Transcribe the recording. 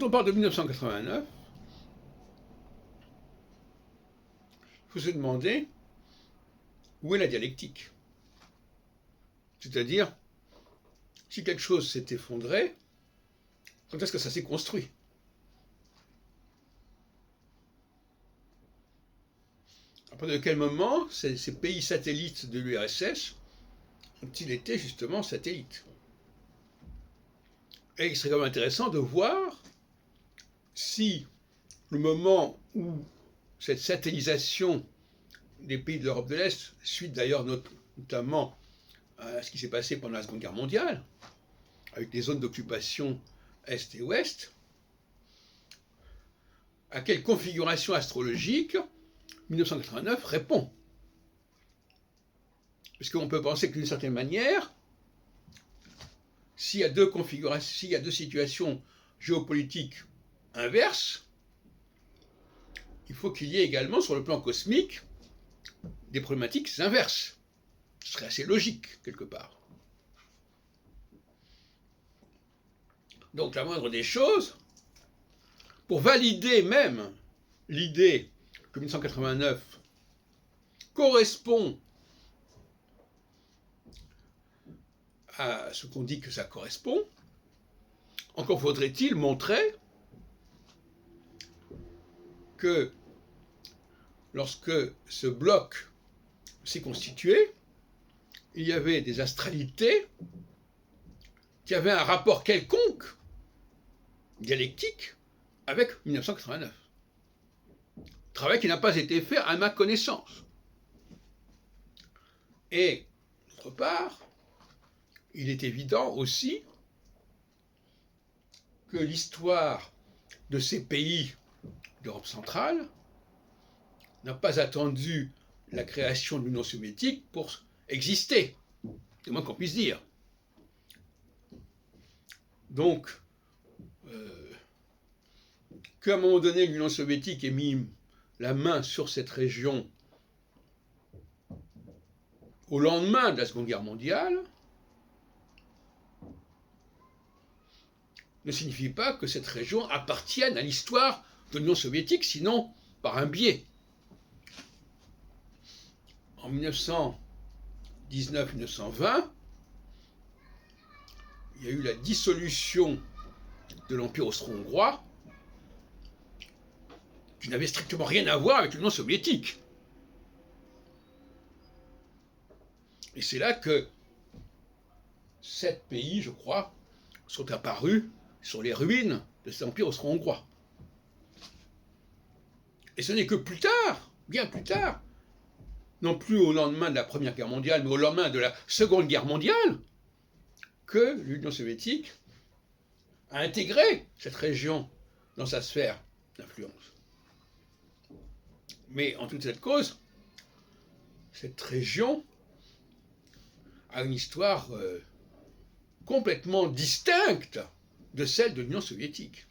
Quand on parle de 1989, il faut se demander où est la dialectique. C'est-à-dire, si quelque chose s'est effondré, quand est-ce que ça s'est construit? À partir de quel moment ces pays satellites de l'URSS ont-ils été justement satellites? Et il serait quand même intéressant de voir si le moment où cette satellisation des pays de l'Europe de l'Est, suite d'ailleurs notamment à ce qui s'est passé pendant la Seconde Guerre mondiale, avec les zones d'occupation Est et Ouest, à quelle configuration astrologique 1989 répond. Parce qu'on peut penser que d'une certaine manière, s'il y a deux configurations, s'il y a deux situations géopolitiques inverses, il faut qu'il y ait également sur le plan cosmique des problématiques inverses. Ce serait assez logique, quelque part. Donc la moindre des choses, pour valider même l'idée que 1989 correspond à ce qu'on dit que ça correspond, encore faudrait-il montrer que lorsque ce bloc s'est constitué, il y avait des astralités qui avaient un rapport quelconque, dialectique, avec 1989. Travail qui n'a pas été fait à ma connaissance. Et, d'autre part, il est évident aussi que l'histoire de ces pays d'Europe centrale n'a pas attendu la création de l'Union soviétique pour exister, c'est le moins qu'on puisse dire. Donc, qu'à un moment donné, l'Union soviétique ait mis la main sur cette région au lendemain de la Seconde Guerre mondiale, ne signifie pas que cette région appartienne à l'histoire de l'Union soviétique, sinon par un biais. En 1919-1920, il y a eu la dissolution de l'Empire austro-hongrois, qui n'avait strictement rien à voir avec l'Union soviétique. Et c'est là que 7 pays, je crois, sont apparus sur les ruines de cet empire austro-hongrois. Et ce n'est que plus tard, bien plus tard, non plus au lendemain de la Première Guerre mondiale, mais au lendemain de la Seconde Guerre mondiale, que l'Union soviétique a intégré cette région dans sa sphère d'influence. Mais en toute cette cause, cette région a une histoire complètement distincte de celle de l'Union soviétique.